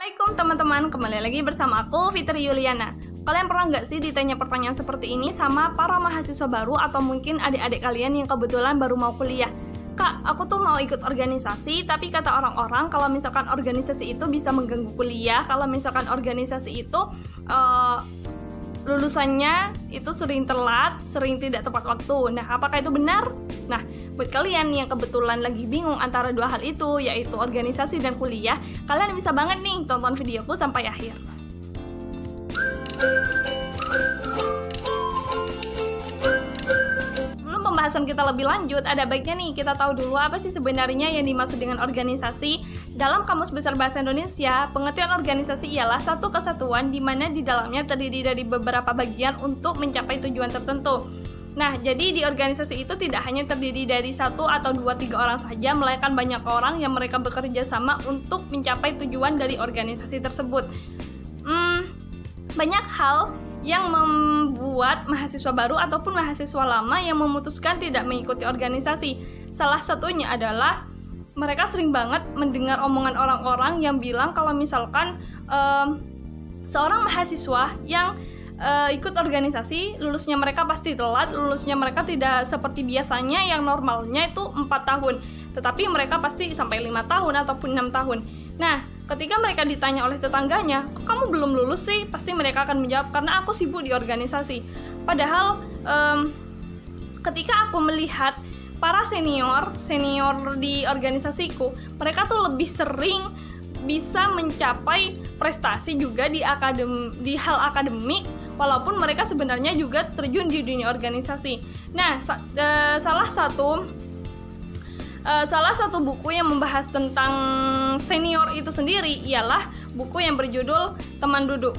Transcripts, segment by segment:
Assalamualaikum teman-teman, kembali lagi bersama aku Fitri Yuliana. Kalian pernah nggak sih ditanya pertanyaan seperti ini sama para mahasiswa baru atau mungkin adik-adik kalian yang kebetulan baru mau kuliah? Kak, aku tuh mau ikut organisasi, tapi kata orang-orang kalau misalkan organisasi itu bisa mengganggu kuliah, kalau misalkan organisasi itu lulusannya itu sering telat, sering tidak tepat waktu. Nah, apakah itu benar? Nah, buat kalian yang kebetulan lagi bingung antara dua hal itu, yaitu organisasi dan kuliah, kalian bisa banget nih tonton videoku sampai akhir. Sebelum pembahasan kita lebih lanjut, ada baiknya nih kita tahu dulu apa sih sebenarnya yang dimaksud dengan organisasi. Dalam Kamus Besar Bahasa Indonesia, pengertian organisasi ialah satu kesatuan di mana di dalamnya terdiri dari beberapa bagian untuk mencapai tujuan tertentu. Nah, jadi di organisasi itu tidak hanya terdiri dari 1 atau 2-3 orang saja, melainkan banyak orang yang mereka bekerja sama untuk mencapai tujuan dari organisasi tersebut. Banyak hal yang membuat mahasiswa baru ataupun mahasiswa lama yang memutuskan tidak mengikuti organisasi. Salah satunya adalah mereka sering banget mendengar omongan orang-orang yang bilang kalau misalkan seorang mahasiswa yang ikut organisasi, lulusnya mereka pasti telat, lulusnya mereka tidak seperti biasanya yang normalnya itu 4 tahun, tetapi mereka pasti sampai 5 tahun ataupun 6 tahun. Nah, ketika mereka ditanya oleh tetangganya, kok kamu belum lulus sih? Pasti mereka akan menjawab, karena aku sibuk di organisasi. Padahal ketika aku melihat para senior di organisasiku, mereka tuh lebih sering bisa mencapai prestasi juga di hal akademik, walaupun mereka sebenarnya juga terjun di dunia organisasi. Nah, salah satu buku yang membahas tentang senior itu sendiri ialah buku yang berjudul Teman Duduk.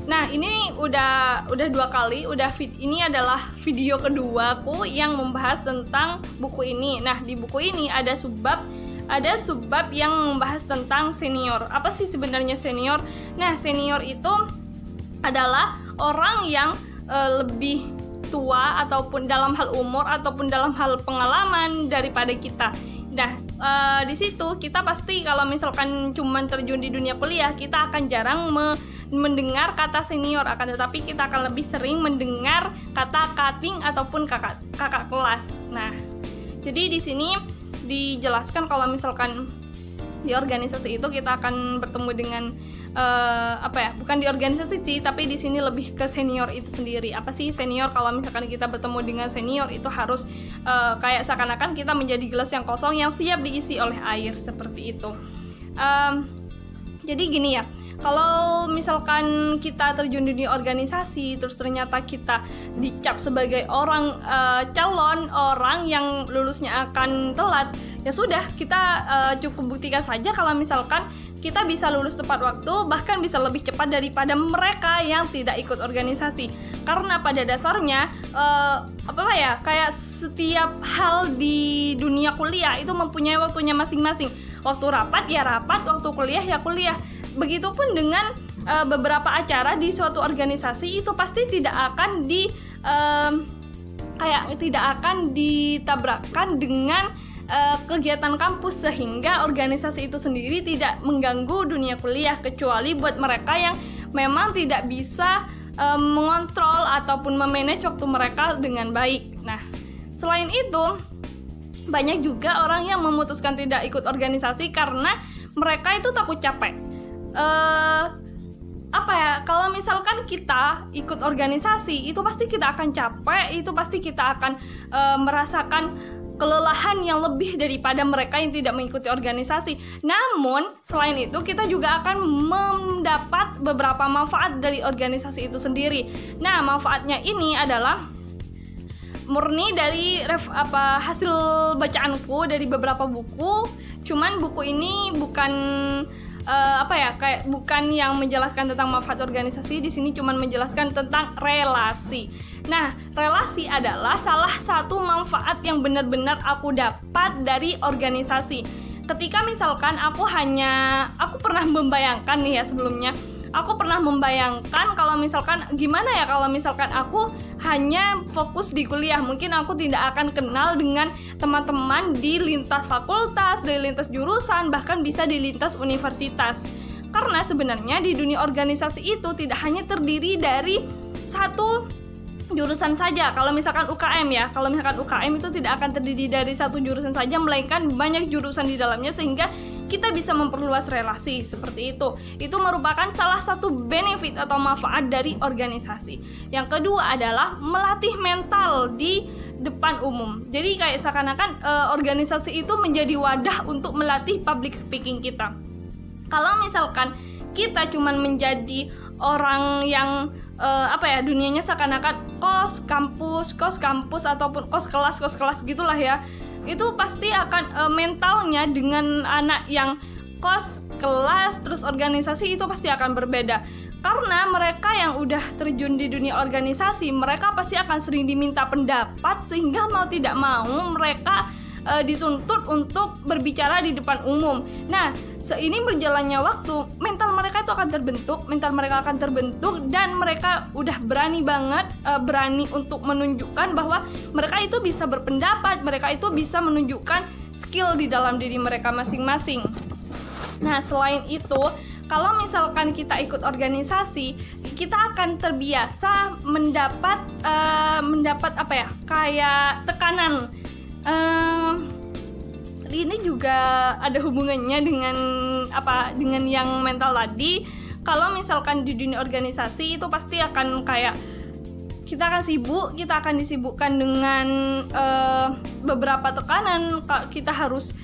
Nah, ini udah 2 kali, ini adalah video keduaku yang membahas tentang buku ini. Nah, di buku ini ada subbab yang membahas tentang senior. Apa sih sebenarnya senior? Nah, senior itu adalah orang yang lebih tua ataupun dalam hal umur ataupun dalam hal pengalaman daripada kita. Nah, di situ kita pasti kalau misalkan cuman terjun di dunia kuliah, kita akan jarang mendengar kata senior, akan tetapi kita akan lebih sering mendengar kata cutting ataupun kakak kelas. Nah, jadi di sini dijelaskan kalau misalkan di organisasi itu kita akan bertemu dengan bukan di organisasi sih, tapi di sini lebih ke senior itu sendiri. Apa sih senior? Kalau misalkan kita bertemu dengan senior itu harus kayak seakan-akan kita menjadi gelas yang kosong yang siap diisi oleh air, seperti itu. Jadi gini ya, kalau misalkan kita terjun di dunia organisasi, terus ternyata kita dicap sebagai calon orang yang lulusnya akan telat, ya sudah, kita cukup buktikan saja kalau misalkan kita bisa lulus tepat waktu, bahkan bisa lebih cepat daripada mereka yang tidak ikut organisasi. Karena pada dasarnya kayak setiap hal di dunia kuliah itu mempunyai waktunya masing-masing. Waktu rapat ya rapat, waktu kuliah ya kuliah. Begitupun dengan beberapa acara di suatu organisasi itu pasti tidak akan ditabrakkan dengan kegiatan kampus, sehingga organisasi itu sendiri tidak mengganggu dunia kuliah, kecuali buat mereka yang memang tidak bisa mengontrol ataupun memanage waktu mereka dengan baik. Nah, selain itu banyak juga orang yang memutuskan tidak ikut organisasi karena mereka itu takut capek. Kalau misalkan kita ikut organisasi, itu pasti kita akan capek, itu pasti kita akan merasakan kelelahan yang lebih daripada mereka yang tidak mengikuti organisasi. Namun, selain itu kita juga akan mendapat beberapa manfaat dari organisasi itu sendiri. Nah, manfaatnya ini adalah murni dari hasil bacaanku dari beberapa buku. Cuman buku ini bukan bukan yang menjelaskan tentang manfaat organisasi. Di sini cuma menjelaskan tentang relasi. Nah, relasi adalah salah satu manfaat yang benar-benar aku dapat dari organisasi. Ketika misalkan aku pernah membayangkan nih ya sebelumnya, aku pernah membayangkan kalau misalkan gimana ya kalau misalkan aku hanya fokus di kuliah, mungkin aku tidak akan kenal dengan teman-teman di lintas fakultas, di lintas jurusan, bahkan bisa di lintas universitas. Karena sebenarnya di dunia organisasi itu tidak hanya terdiri dari satu jurusan saja. Kalau misalkan UKM ya, kalau misalkan UKM itu tidak akan terdiri dari satu jurusan saja, melainkan banyak jurusan di dalamnya, sehingga kita bisa memperluas relasi seperti itu. Itu merupakan salah satu benefit atau manfaat dari organisasi. Yang kedua adalah melatih mental di depan umum. Jadi kayak seakan-akan organisasi itu menjadi wadah untuk melatih public speaking kita. Kalau misalkan kita cuman menjadi orang yang dunianya seakan-akan kos kampus ataupun kos kelas gitulah ya, itu pasti akan mentalnya dengan anak yang kos kelas terus organisasi itu pasti akan berbeda. Karena mereka yang udah terjun di dunia organisasi, mereka pasti akan sering diminta pendapat, sehingga mau tidak mau mereka dituntut untuk berbicara di depan umum. Nah, seiring berjalannya waktu, mental mereka itu akan terbentuk, dan mereka udah berani banget, berani untuk menunjukkan bahwa mereka itu bisa berpendapat, mereka itu bisa menunjukkan skill di dalam diri mereka masing-masing. Nah, selain itu, kalau misalkan kita ikut organisasi, kita akan terbiasa mendapat kayak tekanan. Ini juga ada hubungannya dengan yang mental tadi. Kalau misalkan di dunia organisasi itu pasti akan kayak kita akan disibukkan dengan beberapa tekanan. Kita harus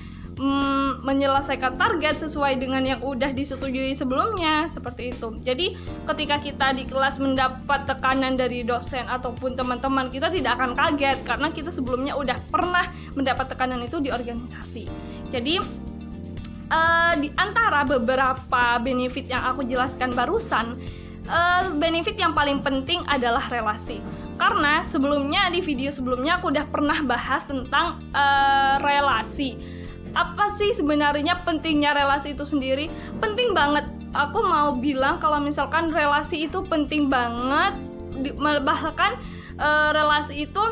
menyelesaikan target sesuai dengan yang udah disetujui sebelumnya, seperti itu. Jadi ketika kita di kelas mendapat tekanan dari dosen ataupun teman-teman, kita tidak akan kaget karena kita sebelumnya udah pernah mendapat tekanan itu di organisasi. Jadi di antara beberapa benefit yang aku jelaskan barusan, benefit yang paling penting adalah relasi. Karena sebelumnya di video sebelumnya aku udah pernah bahas tentang relasi. Apa sih sebenarnya pentingnya relasi itu sendiri? Penting banget. Aku mau bilang kalau misalkan relasi itu penting banget. Bahkan relasi itu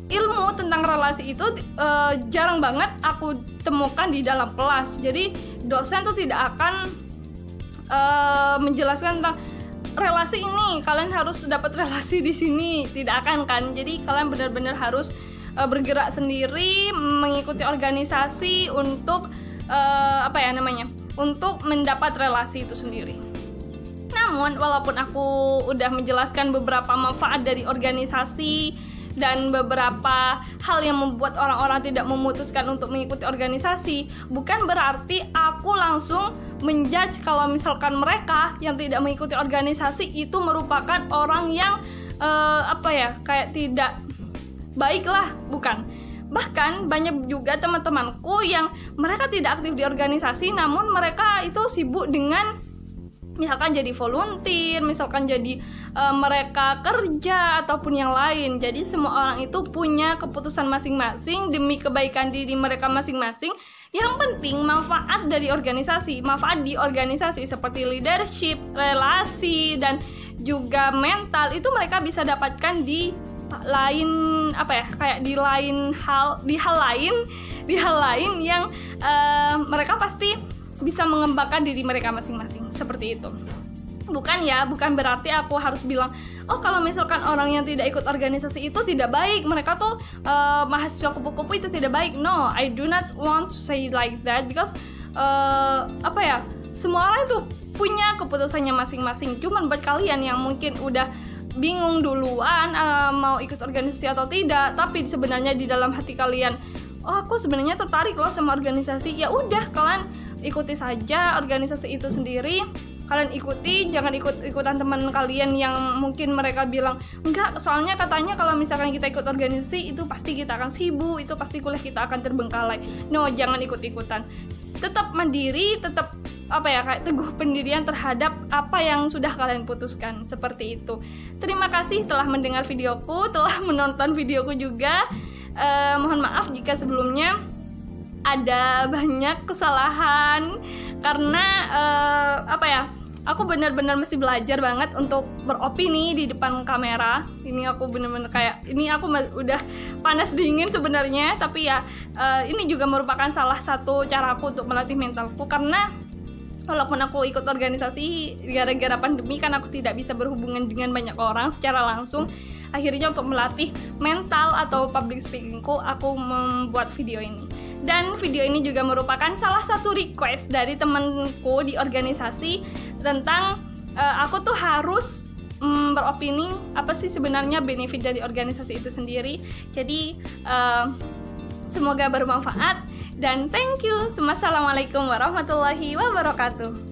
ilmu tentang relasi itu jarang banget aku temukan di dalam kelas. Jadi dosen tuh tidak akan menjelaskan tentang relasi ini, kalian harus dapat relasi di sini, tidak akan kan. Jadi kalian benar-benar harus bergerak sendiri, mengikuti organisasi untuk untuk mendapat relasi itu sendiri. Namun walaupun aku udah menjelaskan beberapa manfaat dari organisasi dan beberapa hal yang membuat orang-orang tidak memutuskan untuk mengikuti organisasi, bukan berarti aku langsung menjudge kalau misalkan mereka yang tidak mengikuti organisasi itu merupakan orang yang kayak tidak baik lah, bukan. Bahkan banyak juga teman-temanku yang mereka tidak aktif di organisasi, namun mereka itu sibuk dengan misalkan jadi volunteer, misalkan jadi mereka kerja ataupun yang lain. Jadi semua orang itu punya keputusan masing-masing demi kebaikan diri mereka masing-masing. Yang penting manfaat dari organisasi, manfaat di organisasi seperti leadership, relasi, dan juga mental itu mereka bisa dapatkan di hal lain yang mereka pasti bisa mengembangkan diri mereka masing-masing, seperti itu. Bukan berarti aku harus bilang, oh kalau misalkan orang yang tidak ikut organisasi itu tidak baik, mereka tuh mahasiswa kupu-kupu itu tidak baik. No, I do not want to say like that, because semua orang itu punya keputusannya masing-masing. Cuman buat kalian yang mungkin udah bingung duluan mau ikut organisasi atau tidak, tapi sebenarnya di dalam hati kalian, oh aku sebenarnya tertarik loh sama organisasi, ya udah kalian ikuti saja organisasi itu sendiri. Kalian ikuti, jangan ikutan teman kalian yang mungkin mereka bilang enggak, soalnya katanya kalau misalkan kita ikut organisasi itu pasti kita akan sibuk, itu pasti kuliah kita akan terbengkalai. No, jangan ikut-ikutan. Tetap mandiri, tetap kayak teguh pendirian terhadap apa yang sudah kalian putuskan, seperti itu. Terima kasih telah mendengar videoku, telah menonton videoku juga. Mohon maaf jika sebelumnya ada banyak kesalahan karena aku benar-benar mesti belajar banget untuk beropini di depan kamera. Ini aku benar-benar aku udah panas dingin sebenarnya, tapi ya ini juga merupakan salah satu caraku untuk melatih mentalku, karena walaupun aku ikut organisasi gara-gara pandemi kan aku tidak bisa berhubungan dengan banyak orang secara langsung. Akhirnya untuk melatih mental atau public speakingku, aku membuat video ini. Dan video ini juga merupakan salah satu request dari temanku di organisasi tentang aku tuh harus beropini apa sih sebenarnya benefit dari organisasi itu sendiri. Jadi semoga bermanfaat dan thank you. Wassalamualaikum warahmatullahi wabarakatuh.